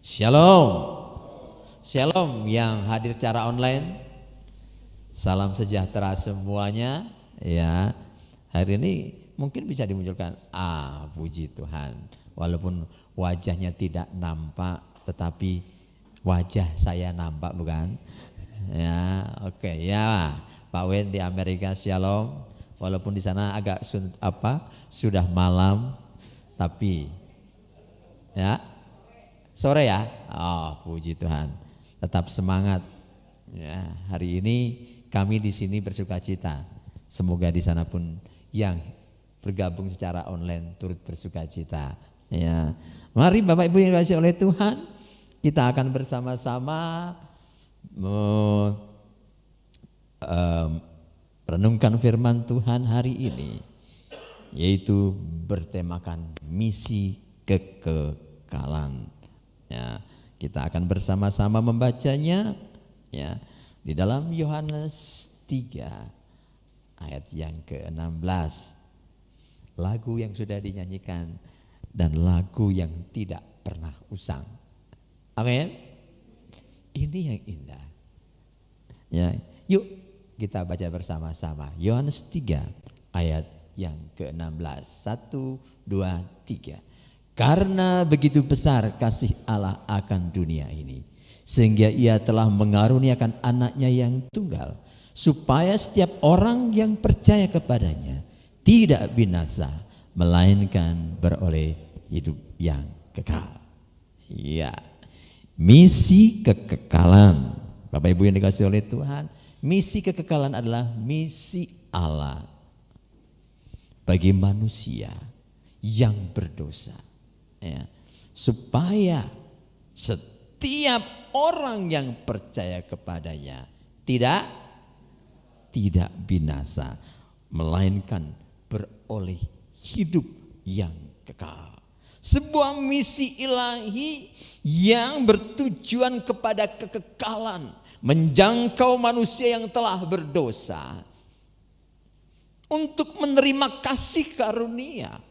Shalom. Shalom yang hadir secara online. Salam sejahtera semuanya. Ya, hari ini mungkin bisa dimunculkan. Puji Tuhan. Walaupun wajahnya tidak nampak, tetapi wajah saya nampak, bukan? Ya, oke. Ya, Pak Wen di Amerika, shalom. Walaupun di sana agak sudah malam, tapi ya sore ya. Puji Tuhan. Tetap semangat. Ya, hari ini kami di sini bersukacita. Semoga di sana pun yang bergabung secara online turut bersukacita. Ya, mari Bapak Ibu yang dikasihi oleh Tuhan, kita akan bersama-sama renungkan firman Tuhan hari ini, yaitu bertemakan misi kekekalan. Ya, kita akan bersama-sama membacanya ya di dalam Yohanes 3 ayat yang ke-16. Lagu yang sudah dinyanyikan dan lagu yang tidak pernah usang. Amin. Ini yang indah. Ya, yuk kita baca bersama-sama Yohanes 3 ayat yang ke-16. 1, 2, 3. Karena begitu besar kasih Allah akan dunia ini, sehingga ia telah mengaruniakan anaknya yang tunggal, supaya setiap orang yang percaya kepadanya tidak binasa, melainkan beroleh hidup yang kekal. Ya, misi kekekalan. Bapak Ibu yang dikasihi oleh Tuhan, misi kekekalan adalah misi Allah bagi manusia yang berdosa. Ya, supaya setiap orang yang percaya kepadanya tidak binasa, melainkan beroleh hidup yang kekal. Sebuah misi ilahi yang bertujuan kepada kekekalan, menjangkau manusia yang telah berdosa untuk menerima kasih karunia.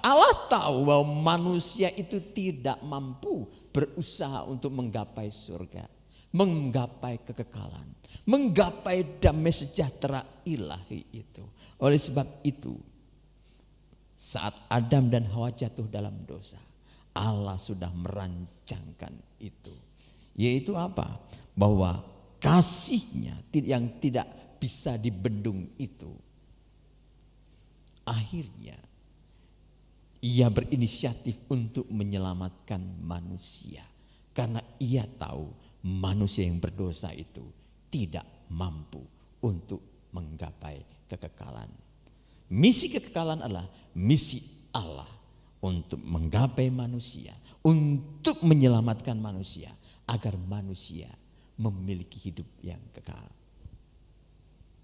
Allah tahu bahwa manusia itu tidak mampu berusaha untuk menggapai surga, menggapai kekekalan, menggapai damai sejahtera ilahi itu. Oleh sebab itu, saat Adam dan Hawa jatuh dalam dosa, Allah sudah merancangkan itu. Yaitu apa? Bahwa kasihnya yang tidak bisa dibendung itu, akhirnya ia berinisiatif untuk menyelamatkan manusia. Karena ia tahu manusia yang berdosa itu tidak mampu untuk menggapai kekekalan. Misi kekekalan adalah misi Allah untuk menggapai manusia, untuk menyelamatkan manusia, agar manusia memiliki hidup yang kekal.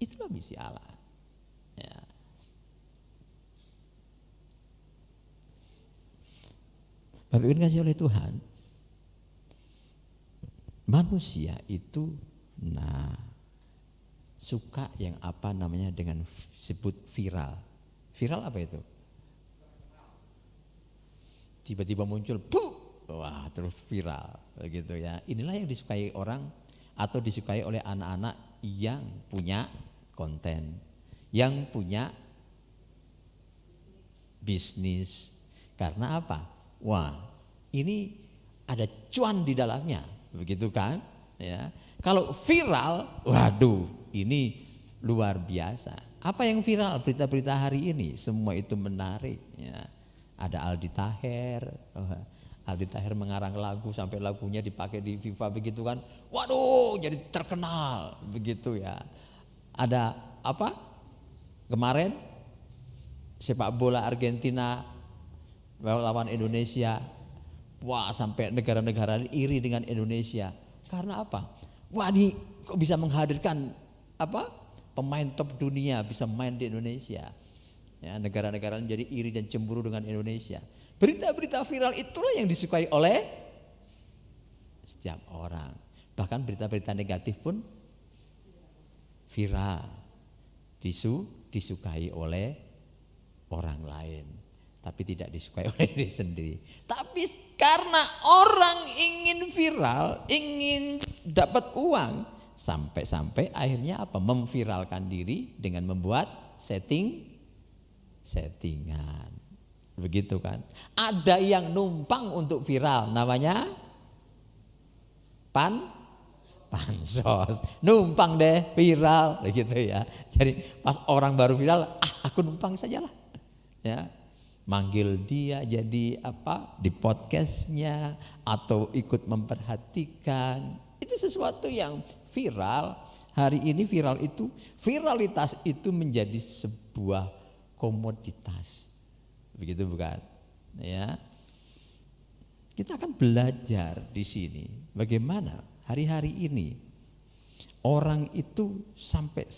Itulah misi Allah. Ya. Bapak Ibu dikasihi oleh Tuhan, manusia itu suka yang dengan sebut viral. Viral apa itu? Tiba-tiba muncul, wah terus viral begitu ya. Inilah yang disukai orang atau disukai oleh anak-anak yang punya konten, yang punya bisnis. Karena apa? Wah, ini ada cuan di dalamnya, begitu kan? Ya, kalau viral, waduh, ini luar biasa. Apa yang viral? Berita-berita hari ini, semua itu menarik. Ya. Ada Aldi Taher, Aldi Taher mengarang lagu sampai lagunya dipakai di FIFA begitu kan? Waduh, jadi terkenal, begitu ya. Ada apa? Kemarin sepak bola Argentina lawan Indonesia, wah sampai negara-negara iri dengan Indonesia. Karena apa? Wah, ini kok bisa menghadirkan pemain top dunia bisa main di Indonesia. Ya, negara-negara menjadi iri dan cemburu dengan Indonesia. Berita-berita viral itulah yang disukai oleh setiap orang. Bahkan berita-berita negatif pun viral, disukai oleh orang lain. tapi tidak disukai oleh diri sendiri. Tapi karena orang ingin viral, ingin dapat uang, sampai-sampai akhirnya apa? Memviralkan diri dengan membuat settingan. Begitu kan? Ada yang numpang untuk viral, namanya pansos. Numpang deh viral begitu ya. Jadi pas orang baru viral, aku numpang sajalah. Ya. Manggil dia jadi apa? Di podcastnya atau ikut memperhatikan. Itu sesuatu yang viral. Hari ini viralitas itu menjadi sebuah komoditas. Begitu bukan? Ya. Kita akan belajar di sini bagaimana hari-hari ini orang itu sampai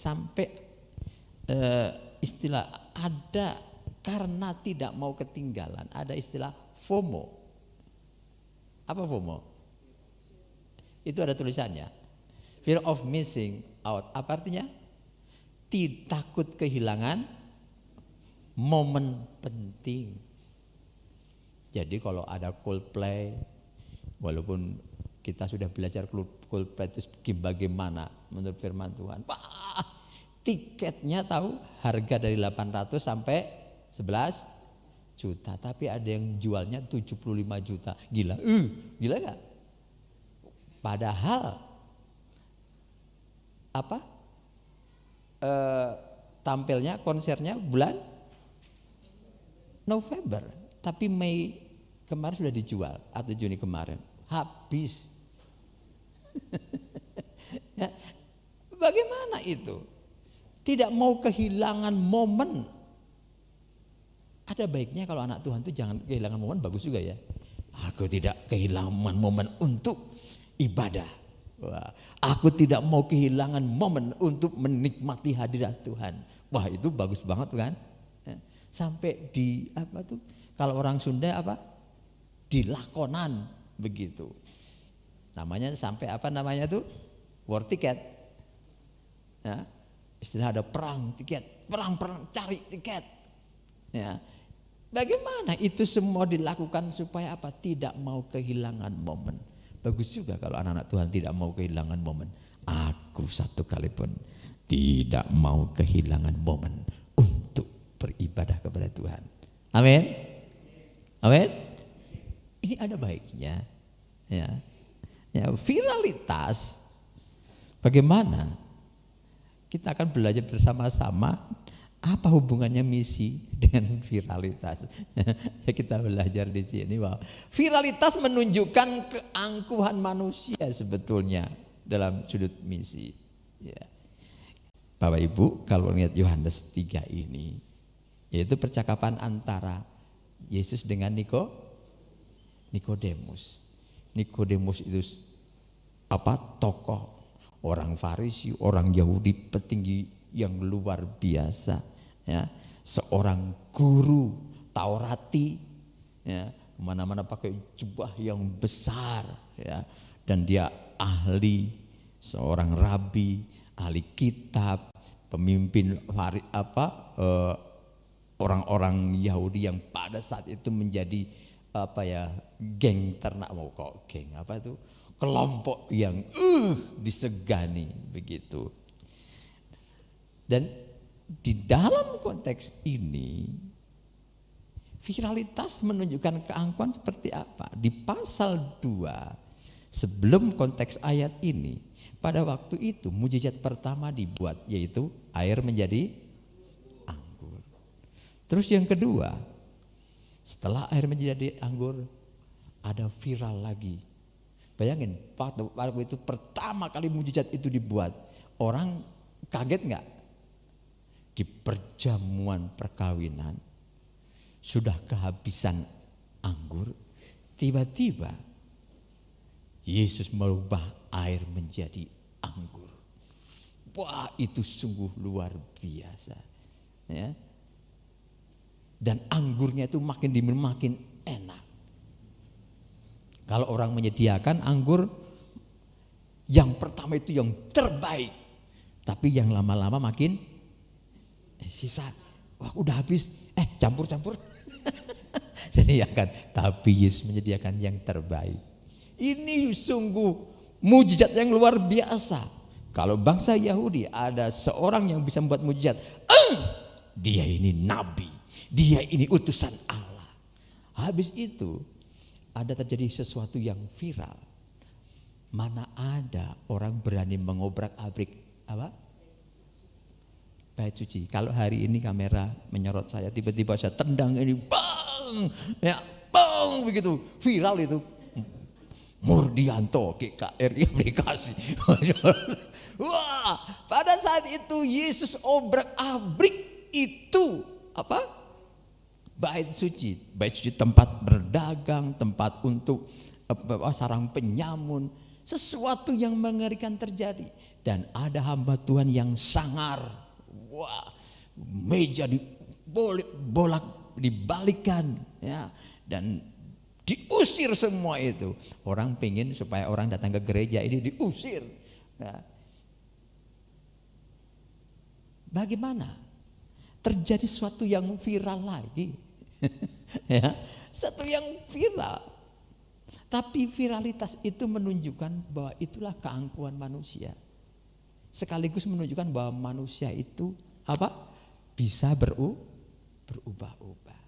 istilah ada karena tidak mau ketinggalan, ada istilah FOMO. Apa FOMO? Itu ada tulisannya. Fear of missing out. Apa artinya? Takut kehilangan momen penting. Jadi kalau ada Coldplay, walaupun kita sudah belajar Coldplay itu bagaimana menurut firman Tuhan. Wah, tiketnya tahu harga dari 800 sampai 11 juta. Tapi ada yang jualnya 75 juta. Gila, gila gak? Padahal apa? Tampilnya konsernya bulan November, tapi Mei kemarin sudah dijual atau Juni kemarin habis. Ya, bagaimana itu? Tidak mau kehilangan momen. Ada baiknya kalau anak Tuhan itu jangan kehilangan momen, bagus juga ya. Aku tidak kehilangan momen untuk ibadah. Wah, aku tidak mau kehilangan momen untuk menikmati hadirat Tuhan. Wah, itu bagus banget kan? Sampai di apa tuh? Kalau orang Sunda apa? Dilakonan begitu. Namanya sampai apa namanya tuh? War tiket. Ya, istilah ada perang tiket, perang cari tiket. Ya. Bagaimana itu semua dilakukan supaya apa? Tidak mau kehilangan momen. Bagus juga kalau anak-anak Tuhan tidak mau kehilangan momen. Aku satu kali pun tidak mau kehilangan momen untuk beribadah kepada Tuhan. Amin. Amin. Ini ada baiknya. Ya. Ya, viralitas. Bagaimana? Kita akan belajar bersama-sama apa hubungannya misi dengan viralitas. Ya, kita belajar di sini bahwa viralitas menunjukkan keangkuhan manusia sebetulnya dalam sudut misi. Ya. Bapak Ibu, kalau lihat Yohanes 3 ini, yaitu percakapan antara Yesus dengan Nikodemus. Nikodemus itu apa? Tokoh orang Farisi, orang Yahudi petinggi yang luar biasa, ya, seorang guru Taurati, ya, kemana-mana pakai jubah yang besar, ya, dan dia ahli, seorang rabi, ahli kitab, pemimpin orang-orang Yahudi yang pada saat itu menjadi apa ya, geng ternak, mau kok geng apa itu, kelompok yang disegani begitu. Dan di dalam konteks ini viralitas menunjukkan keangkuhan seperti apa? Di pasal 2 sebelum konteks ayat ini, pada waktu itu mujizat pertama dibuat, yaitu air menjadi anggur. Terus yang kedua, setelah air menjadi anggur, ada viral lagi. Bayangin, waktu itu pertama kali mujizat itu dibuat, orang kaget nggak? Di perjamuan perkawinan sudah kehabisan anggur, tiba-tiba Yesus merubah air menjadi anggur. Wah, itu sungguh luar biasa, ya. Dan anggurnya itu makin diminum makin enak. Kalau orang menyediakan anggur yang pertama itu yang terbaik, tapi yang lama-lama makin sisa. Wah, udah habis. Campur-campur. sediakan, tapi Yesus menyediakan yang terbaik. Ini sungguh mujizat yang luar biasa. Kalau bangsa Yahudi ada seorang yang bisa membuat mujizat, dia ini nabi, dia ini utusan Allah. Habis itu ada terjadi sesuatu yang viral. Mana ada orang berani mengobrak-abrik apa? Bait suci. Kalau hari ini kamera menyorot saya, tiba-tiba saya tendang ini, bang, ya, bang, begitu viral itu. Murdianto GKRI aplikasi. Wah, pada saat itu Yesus obrak-abrik itu apa? Bait suci tempat berdagang, tempat untuk sarang penyamun, sesuatu yang mengerikan terjadi. Dan ada hamba Tuhan yang sangar. Wah, meja dibalikan, ya, dan diusir semua itu. Orang pengen supaya orang datang ke gereja ini diusir. Ya. Bagaimana? Terjadi sesuatu yang viral lagi. Ya, satu yang viral. Tapi viralitas itu menunjukkan bahwa itulah keangkuhan manusia. Sekaligus menunjukkan bahwa manusia itu apa? Bisa berubah-ubah.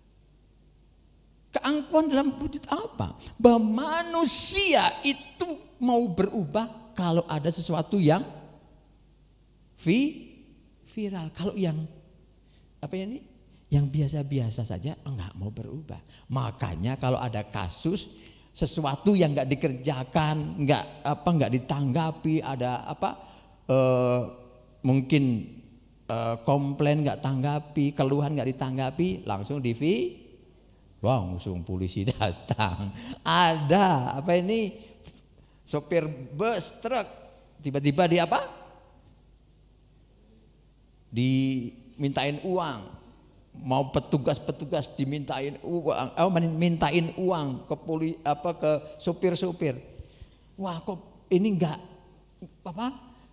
Keangkuhan dalam wujud apa? Bahwa manusia itu mau berubah kalau ada sesuatu yang viral. Kalau yang apa ini? Yang biasa-biasa saja enggak mau berubah. Makanya kalau ada kasus sesuatu yang enggak dikerjakan, enggak ditanggapi, ada apa? Mungkin komplain nggak tanggapi, keluhan nggak ditanggapi, langsung langsung polisi datang. Ada apa ini sopir bus truk tiba-tiba di apa? Dimintain uang, mau petugas dimintain uang, mintain uang ke ke sopir-sopir. Wah, kok ini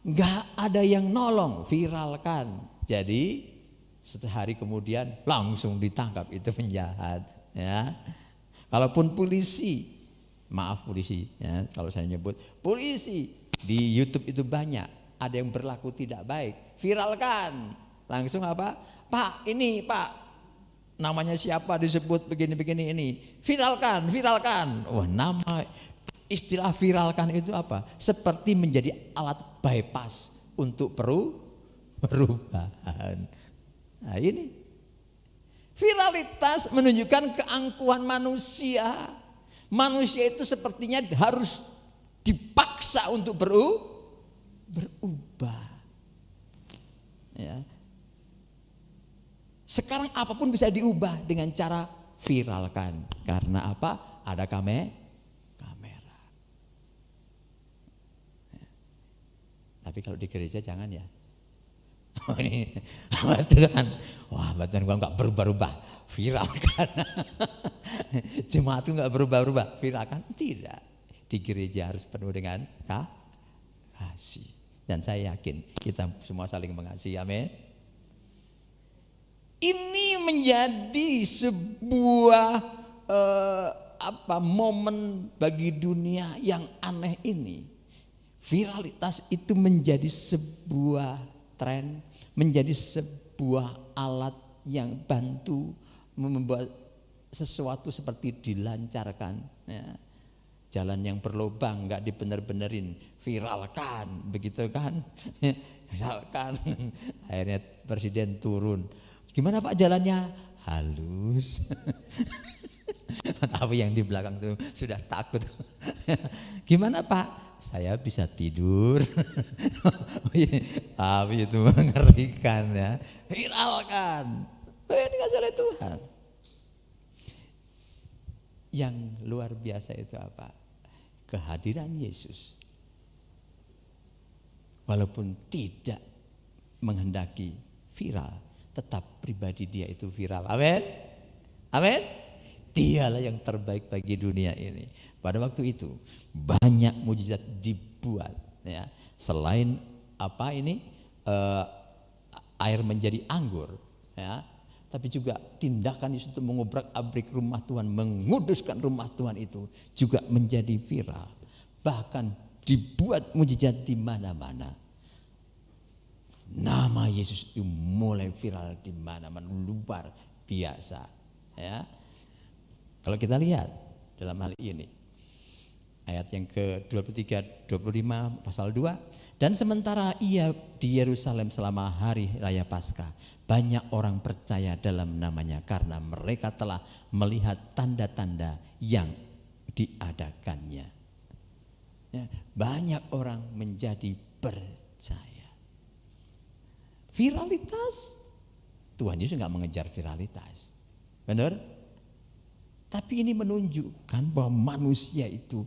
nggak ada yang nolong, viralkan. Jadi sehari kemudian langsung ditangkap itu penjahat. Ya, kalaupun polisi, maaf polisi, ya, kalau saya nyebut polisi di YouTube itu banyak, ada yang berlaku tidak baik, viralkan, langsung apa? Pak, ini Pak, namanya siapa disebut begini-begini ini, viralkan. Wah, nama istilah viralkan itu apa? Seperti menjadi alat bypass untuk perubahan. Nah ini viralitas menunjukkan keangkuhan manusia. Manusia itu sepertinya harus dipaksa untuk berubah. Ya. Sekarang apapun bisa diubah dengan cara viralkan. Karena apa? Ada kamera. Tapi kalau di gereja jangan ya. Ini Tuhan, wah Tuhan gua nggak berubah-ubah, viralkan. Jemaat itu nggak berubah-ubah, viralkan. Tidak. Di gereja harus penuh dengan kasih. Dan saya yakin kita semua saling mengasihi. Amin. Ini menjadi sebuah momen bagi dunia yang aneh ini. Viralitas itu menjadi sebuah tren, menjadi sebuah alat yang bantu membuat sesuatu seperti dilancarkan. Ya. Jalan yang berlubang nggak dibener-benerin, viralkan, begitu kan? Viralkan. Akhirnya presiden turun. Gimana Pak jalannya? Halus. Tapi yang di belakang itu sudah takut. Gimana Pak? Saya bisa tidur. Tapi itu mengerikan ya. Viralkan. Ini kasih oleh Tuhan. Yang luar biasa itu apa? Kehadiran Yesus. Walaupun tidak menghendaki viral, tetap pribadi dia itu viral. Amin. Amin. Dialah yang terbaik bagi dunia ini. Pada waktu itu banyak mujizat dibuat. Ya. Selain apa ini air menjadi anggur. Ya. tapi juga tindakan Yesus untuk mengobrak-abrik rumah Tuhan, menguduskan rumah Tuhan itu juga menjadi viral. Bahkan dibuat mujizat di mana-mana. Nama Yesus itu mulai viral di mana-mana, luar biasa. Ya, kalau kita lihat dalam hal ini, ayat yang ke-23, 25 pasal 2. Dan sementara ia di Yerusalem selama hari raya Paskah, banyak orang percaya dalam namanya karena mereka telah melihat tanda-tanda yang diadakannya. Ya, banyak orang menjadi percaya. Viralitas, Tuhan Yesus nggak mengejar viralitas, benar? Tapi ini menunjukkan bahwa manusia itu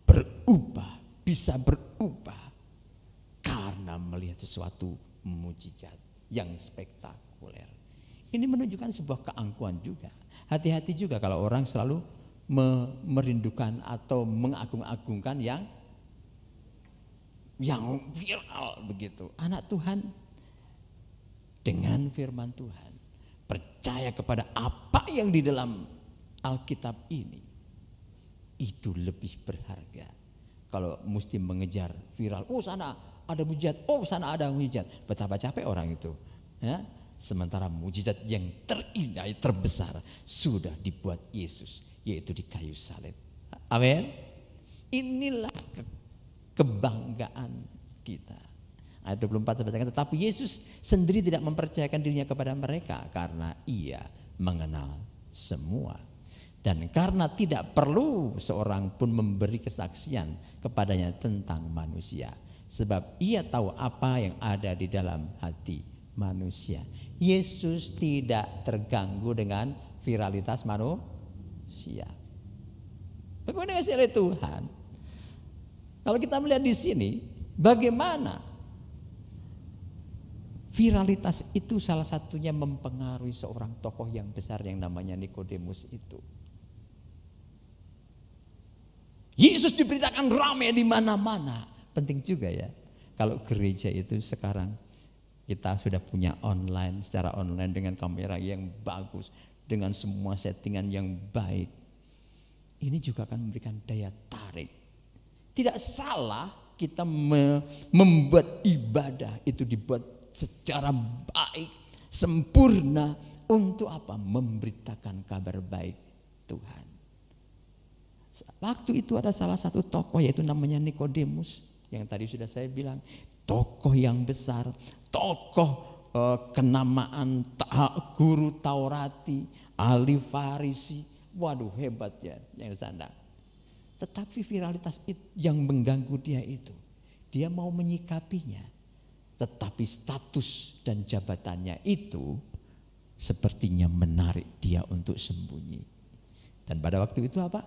berubah, bisa berubah karena melihat sesuatu mujizat yang spektakuler. Ini menunjukkan sebuah keangkuhan juga. Hati-hati juga kalau orang selalu merindukan atau mengagung-agungkan yang viral begitu. Anak Tuhan dengan firman Tuhan, percaya kepada apa yang di dalam Alkitab ini, itu lebih berharga. Kalau mesti mengejar viral, oh sana ada mujizat, oh sana ada mujizat, betapa capek orang itu. Ya? Sementara mujizat yang terindah, terbesar sudah dibuat Yesus, yaitu di kayu salib. Amin. Inilah kebanggaan kita. Ayat 24 sebutkan, tetapi Yesus sendiri tidak mempercayakan dirinya kepada mereka karena ia mengenal semua. Dan karena tidak perlu seorang pun memberi kesaksian kepadanya tentang manusia. Sebab ia tahu apa yang ada di dalam hati manusia. Yesus tidak terganggu dengan viralitas manusia. Bagaimana oleh Tuhan? Kalau kita melihat di sini, bagaimana viralitas itu salah satunya mempengaruhi seorang tokoh yang besar yang namanya Nikodemus itu. Yesus diberitakan ramai di mana-mana. Penting juga ya. Kalau gereja itu sekarang kita sudah punya online, secara online dengan kamera yang bagus, dengan semua settingan yang baik. Ini juga akan memberikan daya tarik. Tidak salah kita membuat ibadah itu dibuat secara baik, sempurna. Untuk apa? Memberitakan kabar baik Tuhan. Waktu itu ada salah satu tokoh, yaitu namanya Nikodemus, yang tadi sudah saya bilang, tokoh yang besar, tokoh kenamaan guru Taurati, ahli Farisi. Waduh, hebat ya yang sana. Tetapi viralitas yang mengganggu dia itu, dia mau menyikapinya, tetapi status dan jabatannya itu sepertinya menarik dia untuk sembunyi. Dan pada waktu itu apa?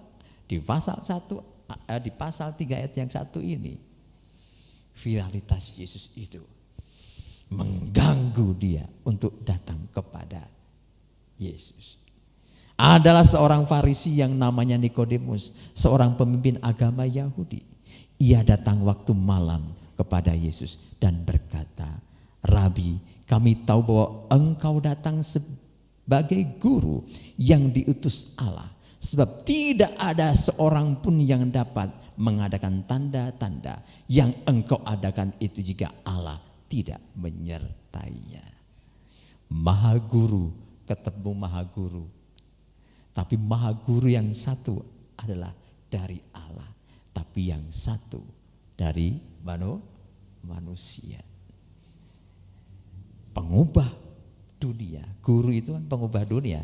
Di pasal 1, di pasal 3 ayat yang 1 ini, viralitas Yesus itu mengganggu dia untuk datang kepada Yesus. Adalah seorang Farisi yang namanya Nikodemus, seorang pemimpin agama Yahudi. Ia datang waktu malam kepada Yesus dan berkata, "Rabi, kami tahu bahwa engkau datang sebagai guru yang diutus Allah. Sebab tidak ada seorang pun yang dapat mengadakan tanda-tanda yang engkau adakan itu jika Allah tidak menyertainya." Maha Guru ketemu Maha Guru. Tapi Maha Guru yang satu adalah dari Allah. Tapi yang satu dari manusia. Pengubah dunia. Guru itu kan pengubah dunia.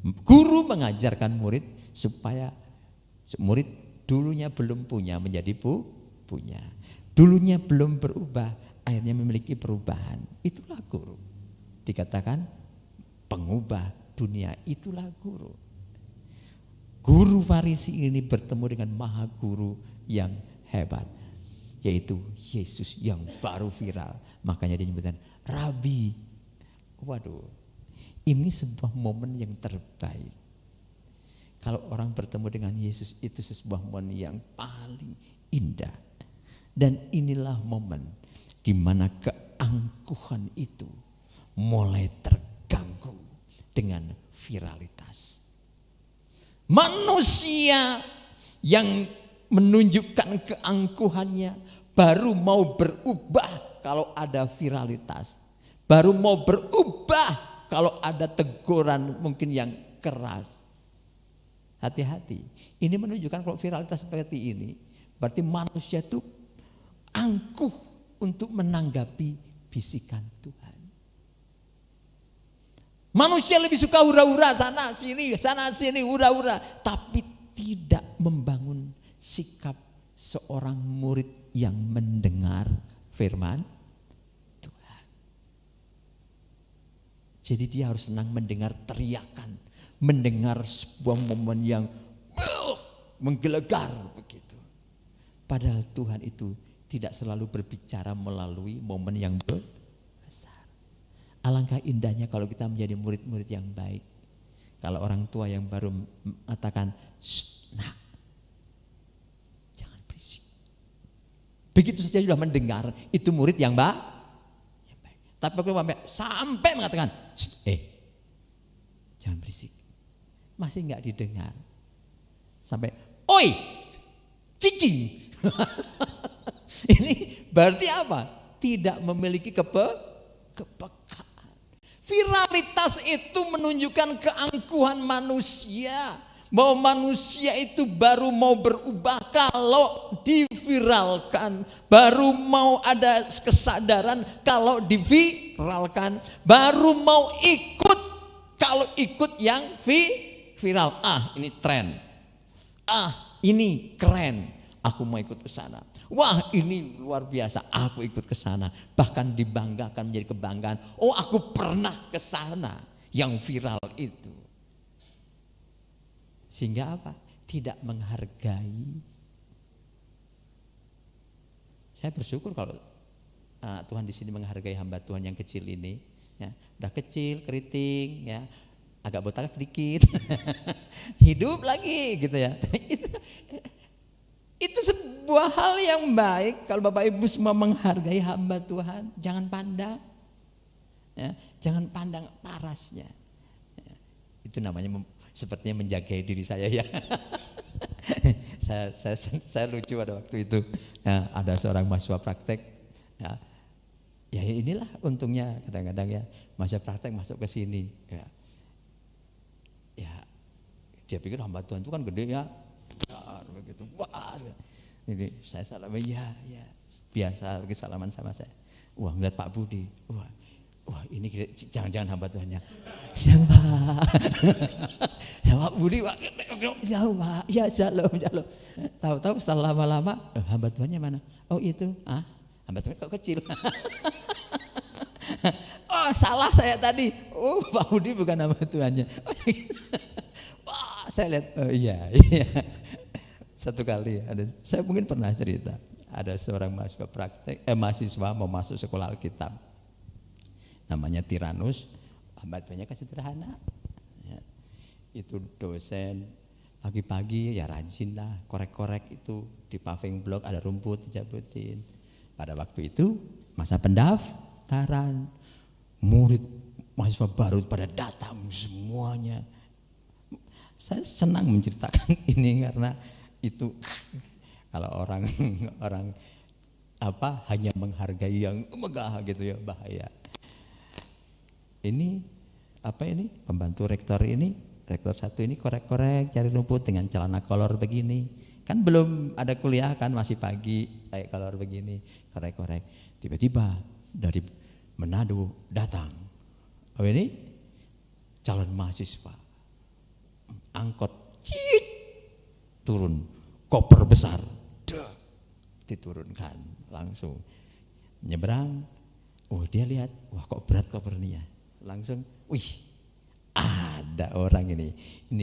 Guru mengajarkan murid supaya murid dulunya belum punya menjadi punya. Dulunya belum berubah, akhirnya memiliki perubahan. Itulah guru. Dikatakan pengubah dunia, itulah guru. Guru Farisi ini bertemu dengan Maha Guru yang hebat, yaitu Yesus yang baru viral. Makanya dia menyebutkan Rabi. Waduh. Ini sebuah momen yang terbaik. Kalau orang bertemu dengan Yesus, itu sebuah momen yang paling indah. Dan inilah momen di mana keangkuhan itu mulai dengan viralitas. Manusia yang menunjukkan keangkuhannya baru mau berubah kalau ada viralitas. Baru mau berubah kalau ada teguran mungkin yang keras. Hati-hati. Ini menunjukkan kalau viralitas seperti ini, berarti manusia itu angkuh untuk menanggapi bisikan Tuhan. Manusia lebih suka hura-hura sana sini hura-hura, tapi tidak membangun sikap seorang murid yang mendengar firman Tuhan. Jadi dia harus senang mendengar teriakan, mendengar sebuah momen yang menggelegar begitu. Padahal Tuhan itu tidak selalu berbicara melalui momen yang besar. Alangkah indahnya kalau kita menjadi murid-murid yang baik. Kalau orang tua yang baru mengatakan, nak, jangan berisik. Begitu saja sudah mendengar, itu murid yang baik. Tapi kalau sampai mengatakan, jangan berisik. Masih enggak didengar. Sampai, oi, cicing. Ini berarti apa? Tidak memiliki kepekaan. Viralitas itu menunjukkan keangkuhan manusia. Bahwa manusia itu baru mau berubah kalau diviralkan. Baru mau ada kesadaran kalau diviralkan. Baru mau ikut kalau ikut yang viral. Ini tren. Ini keren. Aku mau ikut ke sana. Wah, ini luar biasa. Aku ikut ke sana. Bahkan dibanggakan menjadi kebanggaan. Oh, aku pernah ke sana. Yang viral itu. Sehingga apa? Tidak menghargai. Saya bersyukur kalau Tuhan di sini menghargai hamba Tuhan yang kecil ini. Ya, udah kecil, keriting, ya, agak botak sedikit, hidup lagi, gitu ya. Itu sebuah hal yang baik kalau Bapak Ibu semua menghargai hamba Tuhan. Jangan pandang, ya, jangan pandang parasnya. Ya, itu namanya sepertinya menjaga diri saya ya. saya lucu pada waktu itu. Ya, ada seorang mahasiswa praktek. Ya inilah untungnya kadang-kadang ya mahasiswa praktek masuk ke sini. Ya dia pikir hamba Tuhan itu kan gede ya. Begitu. Wah, ini saya salam ya biasa begitu salaman sama saya. Wah, ngeliat Pak Budi. Wah ini jangan-jangan hamba Tuhannya. Siapa? Ya Pak Budi, Pak. Ya Pak, ya shalom. Tahu-tahu setelah lama-lama, hamba Tuhannya mana? Oh itu, hamba Tuhan kok kecil. Oh salah saya tadi. Oh Pak Budi bukan hamba Tuhannya. Wah saya lihat, oh iya. Satu kali saya mungkin pernah cerita. Ada seorang mahasiswa mau masuk sekolah Alkitab. Namanya Tiranus, hamba Tuhannya kan sederhana. Ya, itu dosen, pagi-pagi ya rajin lah, korek-korek itu di paving block ada rumput dijabutin. Pada waktu itu masa pendaftaran, murid mahasiswa baru pada datang semuanya. Saya senang menceritakan ini karena itu kalau orang hanya menghargai yang megah gitu ya bahaya. Ini pembantu rektor ini, rektor satu ini korek-korek cari rumput dengan celana kolor begini. Kan belum ada kuliah kan, masih pagi kayak kolor begini, korek-korek. Tiba-tiba dari Manado datang. Ini calon mahasiswa. Angkot turun, koper besar diturunkan langsung nyebrang. Oh dia lihat, wah kok berat kopernya. Langsung, wih ada orang ini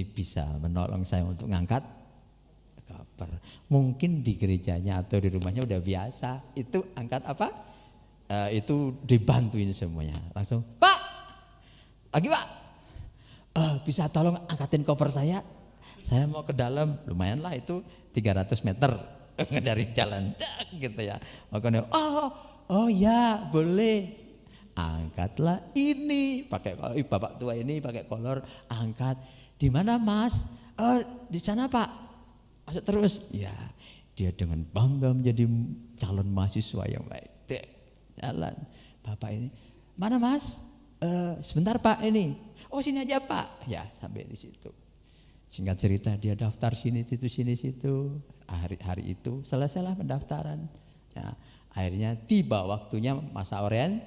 bisa menolong saya untuk ngangkat koper. Mungkin di gerejanya atau di rumahnya udah biasa. Itu angkat apa? Itu dibantuin semuanya. Langsung, Pak, lagi Pak, bisa tolong angkatin koper saya mau ke dalam. Lumayan lah itu 300 meter dari jalan gitu ya. Makanya, oh ya boleh. Angkatlah ini, pakai bapak tua ini pakai kolor, angkat. Di mana Mas? Oh, di sana Pak. Masuk terus. Ya, dia dengan bangga menjadi calon mahasiswa yang baik. Jalan. Bapak ini, mana Mas? Sebentar Pak ini. Oh sini aja Pak. Ya sampai di situ. Singkat cerita dia daftar sini situ. Hari itu selesailah pendaftaran. Ya, akhirnya tiba waktunya masa orientasi.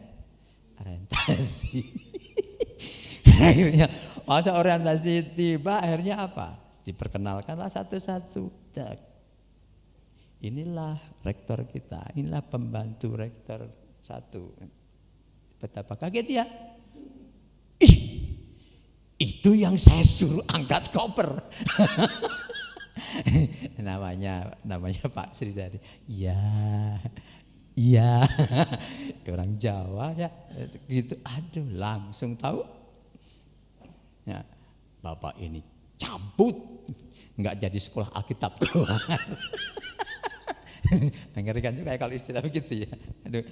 Akhirnya masa orientasi tiba, akhirnya apa? Diperkenalkanlah satu-satu. Inilah rektor kita, inilah pembantu rektor 1. Betapa kaget dia. Itu yang saya suruh angkat koper. namanya Pak Sridari. Iya. Orang Jawa ya gitu. Aduh, langsung tahu. Ya, Bapak ini cabut, nggak jadi sekolah Alkitab keluar. Mengerikan juga ya kalau istilah begitu ya. Aduh,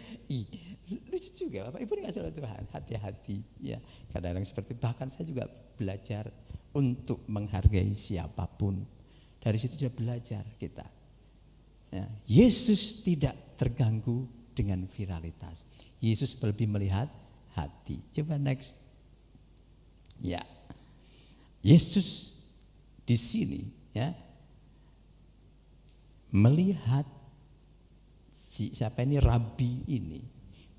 lucu juga Bapak Ibu dikasih oleh Tuhan, hati-hati ya. Kadang-kadang seperti bahkan saya juga belajar untuk menghargai siapapun. Dari situ sudah belajar kita. Ya, Yesus tidak terganggu dengan viralitas. Yesus lebih melihat hati. Coba next. Ya, Yesus di sini ya melihat siapa ini rabi ini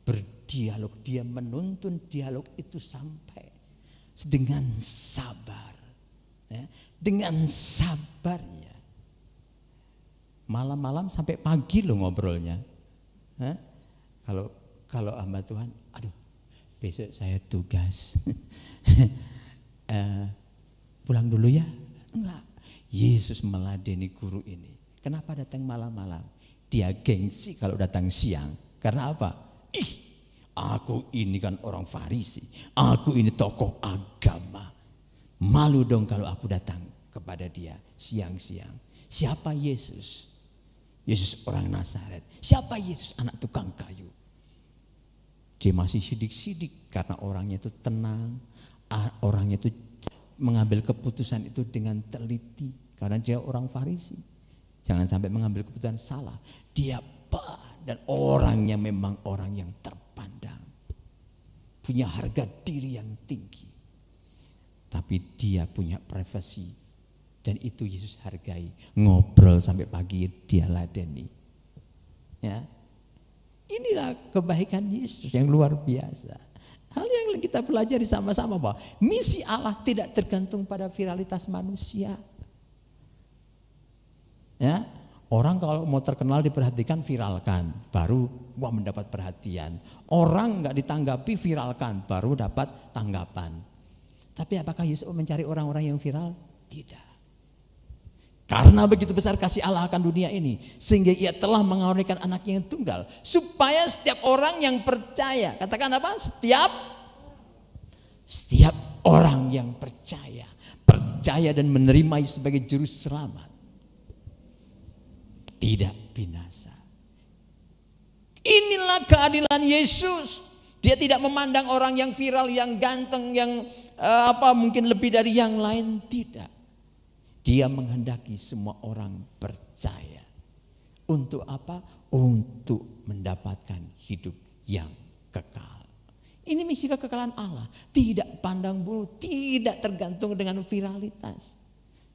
berdialog, dia menuntun dialog itu sampai dengan sabar, ya, dengan sabarnya. Malam-malam sampai pagi loh ngobrolnya. Kalau hamba Tuhan, aduh, besok saya tugas, pulang dulu ya. Enggak, Yesus meladeni guru ini. Kenapa datang malam-malam? Dia gengsi kalau datang siang. Karena apa? Aku ini kan orang Farisi. Aku ini tokoh agama. Malu dong kalau aku datang kepada dia siang-siang. Siapa Yesus? Yesus orang Nazaret. Siapa Yesus? Anak tukang kayu. Dia masih sidik-sidik karena orangnya itu tenang. Orangnya itu mengambil keputusan itu dengan teliti. Karena dia orang Farisi. Jangan sampai mengambil keputusan salah. Dia dan orangnya memang orang yang terpandang. Punya harga diri yang tinggi. Tapi dia punya privasi. Dan itu Yesus hargai. Ngobrol sampai pagi dia ladeni. Ya. Inilah kebaikan Yesus yang luar biasa. Hal yang kita pelajari sama-sama bahwa misi Allah tidak tergantung pada viralitas manusia. Ya, orang kalau mau terkenal diperhatikan viralkan, baru mendapat perhatian. Orang nggak ditanggapi viralkan, baru dapat tanggapan. Tapi apakah Yesus mencari orang-orang yang viral? Tidak. Karena begitu besar kasih Allah akan dunia ini, sehingga Ia telah mengorbankan anaknya yang tunggal, supaya setiap orang yang percaya, katakan apa? Setiap orang yang percaya dan menerima sebagai juru selamat, tidak binasa. Inilah keadilan Yesus. Dia tidak memandang orang yang viral, yang ganteng, yang mungkin lebih dari yang lain, tidak. Dia menghendaki semua orang percaya. Untuk apa? Untuk mendapatkan hidup yang kekal. Ini misi kekekalan Allah. Tidak pandang bulu, tidak tergantung dengan viralitas.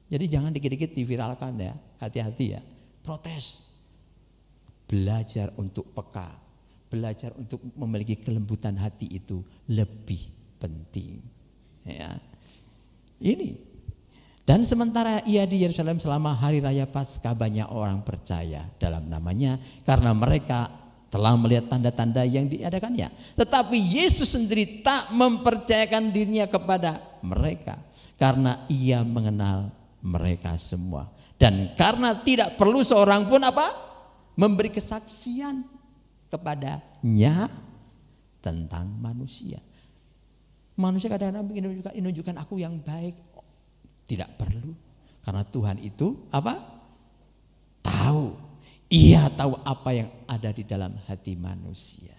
Jadi jangan dikit-dikit diviralkan ya, hati-hati ya. Protes, belajar untuk peka, belajar untuk memiliki kelembutan hati itu lebih penting. Ya. Ini. Dan sementara ia di Yerusalem selama hari raya Paskah, banyak orang percaya dalam namanya karena mereka telah melihat tanda-tanda yang diadakannya. Tetapi Yesus sendiri tak mempercayakan dirinya kepada mereka karena ia mengenal mereka semua. Dan karena tidak perlu seorang pun memberi kesaksian kepadanya tentang manusia. Manusia kadang-kadang ingin menunjukkan aku yang baik. Tidak perlu. Karena Tuhan itu tahu. Ia tahu apa yang ada di dalam hati manusia.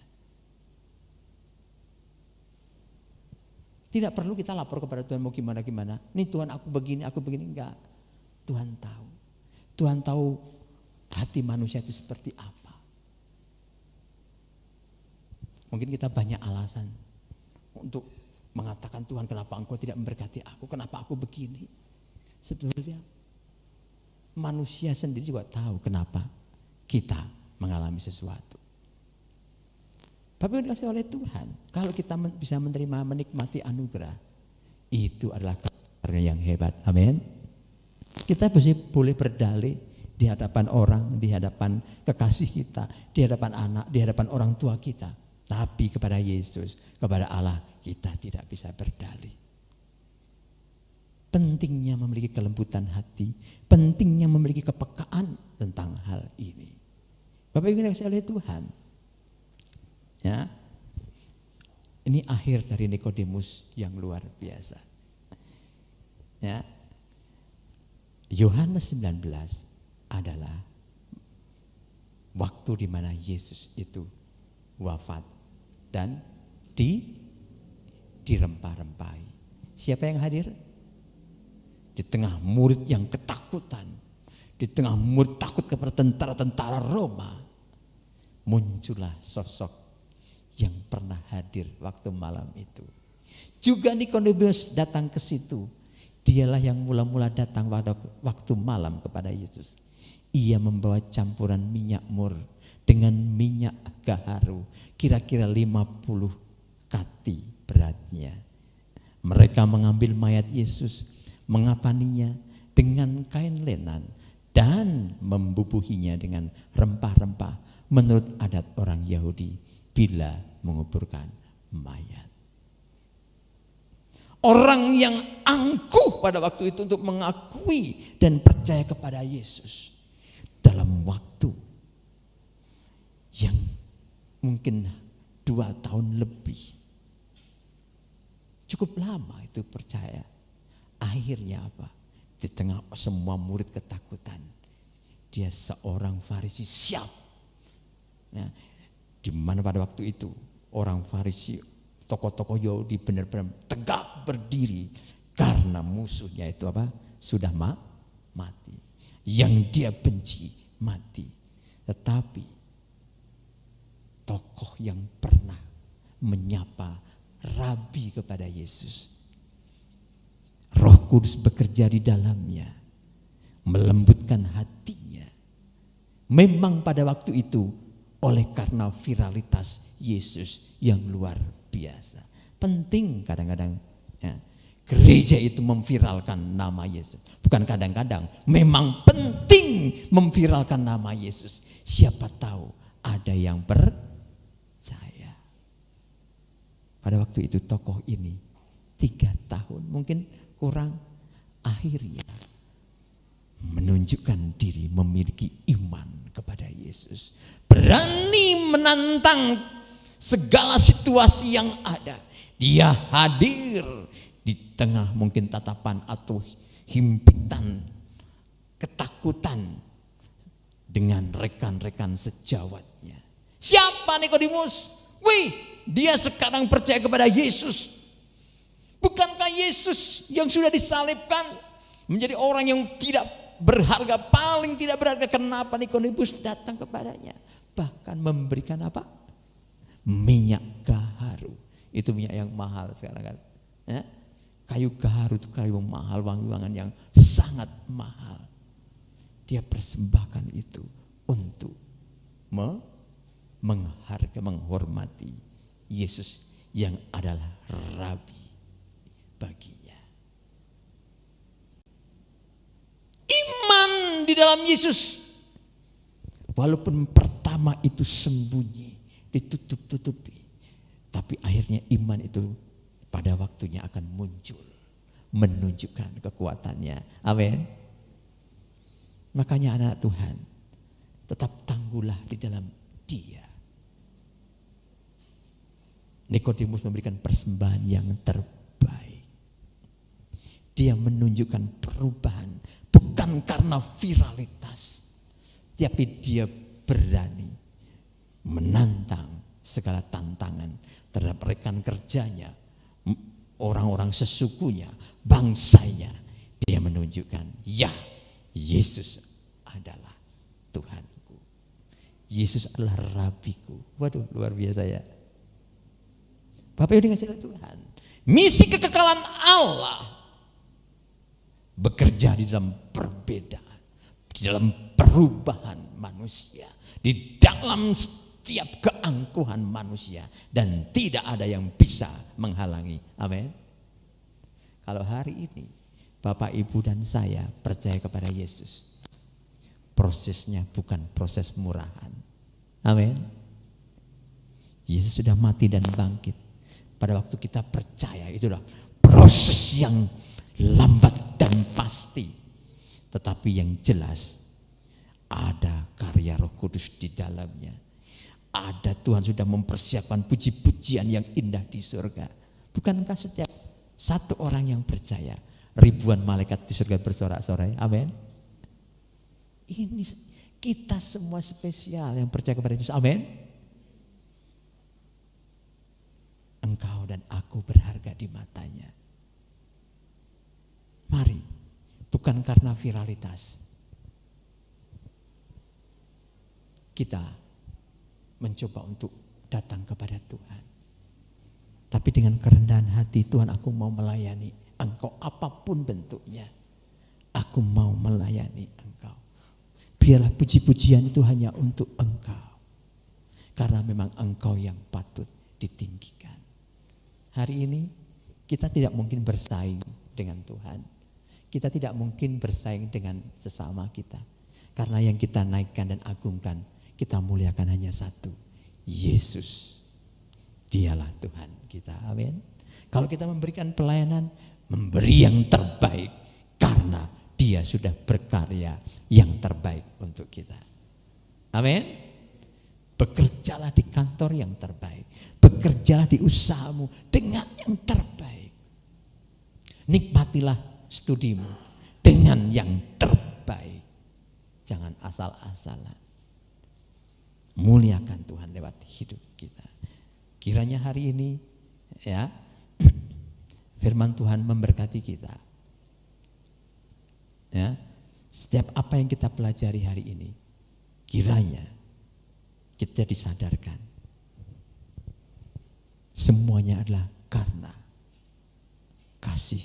Tidak perlu kita lapor kepada Tuhan mau gimana-gimana. Nih Tuhan aku begini, enggak. Tuhan tahu. Tuhan tahu hati manusia itu seperti apa. Mungkin kita banyak alasan untuk mengatakan Tuhan kenapa engkau tidak memberkati aku, kenapa aku begini. Sebenarnya manusia sendiri juga tahu kenapa kita mengalami sesuatu. Tapi dikasih oleh Tuhan, kalau kita bisa menerima, menikmati anugerah, itu adalah karunia yang hebat. Amin. Kita boleh berdalih di hadapan orang, di hadapan kekasih kita, di hadapan anak, di hadapan orang tua kita. Tapi kepada Yesus, kepada Allah, kita tidak bisa berdalih. Pentingnya memiliki kelembutan hati, pentingnya memiliki kepekaan tentang hal ini. Bapak Ibu yang dikasihi oleh Tuhan. Ya, ini akhir dari Nikodemus yang luar biasa. Ya, Yohanes 19 adalah waktu di mana Yesus itu wafat dan dirempah-rempahi. Siapa yang hadir? Di tengah murid yang ketakutan, di tengah murid takut kepada tentara-tentara Roma, muncullah sosok yang pernah hadir waktu malam itu. Juga Nikodemus datang ke situ. Dialah yang mula-mula datang waktu malam kepada Yesus. Ia membawa campuran minyak mur dengan minyak gaharu, kira-kira 50 kati beratnya. Mereka mengambil mayat Yesus, mengapaninya dengan kain lenan dan membubuhinya dengan rempah-rempah menurut adat orang Yahudi bila menguburkan mayat. Orang yang angkuh pada waktu itu untuk mengakui dan percaya kepada Yesus dalam waktu yang mungkin 2 tahun lebih. Cukup lama itu percaya. Akhirnya apa? Di tengah semua murid ketakutan, dia seorang Farisi siap. Nah, di mana pada waktu itu orang Farisi, tokoh-tokoh Yahudi benar-benar tegak berdiri karena musuhnya itu apa? Sudah mati. Yang dia benci mati. Tetapi tokoh yang pernah menyapa Rabi kepada Yesus, Roh Kudus bekerja di dalamnya, melembutkan hatinya. Memang pada waktu itu oleh karena viralitas Yesus yang luar biasa. Penting kadang-kadang ya, gereja itu memviralkan nama Yesus. Bukan kadang-kadang, memang penting memviralkan nama Yesus. Siapa tahu ada yang percaya. Pada waktu itu tokoh ini 3 tahun mungkin kurang, akhirnya menunjukkan diri memiliki iman kepada Yesus. Berani menantang segala situasi yang ada. Dia hadir di tengah mungkin tatapan atau himpitan ketakutan dengan rekan-rekan sejawatnya. Siapa Nikodemus? Wih, dia sekarang percaya kepada Yesus. Bukankah Yesus yang sudah disalibkan menjadi orang yang tidak berharga, paling tidak berharga? Kenapa Nikodemus datang kepadanya? Bahkan memberikan apa? Minyak gaharu. Itu minyak yang mahal sekarang kan. Ya? Kayu gaharu itu kayu mahal, wangi-wangian yang sangat mahal. Dia persembahkan itu untuk menghargai, menghormati Yesus yang adalah Rabi baginya. Iman di dalam Yesus, walaupun pertama itu sembunyi, ditutup-tutupi, tapi akhirnya iman itu pada waktunya akan muncul, menunjukkan kekuatannya. Amin. Makanya anak Tuhan, tetap tangguhlah di dalam Dia. Nikodemus memberikan persembahan yang terbaik. Dia menunjukkan perubahan bukan karena viralitas, tapi dia berani menantang segala tantangan terhadap rekan kerjanya, orang-orang sesukunya, bangsanya, dia menunjukkan, ya, Yesus adalah Tuhanku. Yesus adalah Rabiku. Waduh, luar biasa ya. Bapak Ibu dikasih oleh Tuhan. Misi kekekalan Allah bekerja di dalam perbedaan, di dalam perubahan manusia, di dalam setiap keangkuhan manusia, dan tidak ada yang bisa menghalangi. Amin. Kalau hari ini Bapak, Ibu, dan saya percaya kepada Yesus, prosesnya bukan proses murahan. Amin. Yesus sudah mati dan bangkit. Pada waktu kita percaya, itulah proses yang lambat dan pasti. Tetapi yang jelas, ada karya Roh Kudus di dalamnya. Ada, Tuhan sudah mempersiapkan puji-pujian yang indah di surga. Bukankah setiap satu orang yang percaya, ribuan malaikat di surga bersorak-sorai? Amin. Ini kita semua spesial yang percaya kepada Yesus. Amin. Engkau dan aku berharga di matanya. Mari, bukan karena viralitas, kita mencoba untuk datang kepada Tuhan. Tapi dengan kerendahan hati, Tuhan, aku mau melayani Engkau apapun bentuknya. Aku mau melayani Engkau. Biarlah puji-pujian itu hanya untuk Engkau. Karena memang Engkau yang patut ditinggikan. Hari ini kita tidak mungkin bersaing dengan Tuhan. Kita tidak mungkin bersaing dengan sesama kita. Karena yang kita naikkan dan agungkan, kita muliakan hanya satu, Yesus. Dialah Tuhan kita. Amin. Kalau kita memberikan pelayanan, memberi yang terbaik karena Dia sudah berkarya yang terbaik untuk kita. Amin. Bekerjalah di kantor yang terbaik. Bekerjalah di usahamu dengan yang terbaik. Nikmatilah studimu dengan yang terbaik. Jangan asal-asalan. Muliakan Tuhan lewat hidup kita. Kiranya hari ini, ya, firman Tuhan memberkati kita. Ya, setiap apa yang kita pelajari hari ini, kiranya kita disadarkan semuanya adalah karena kasih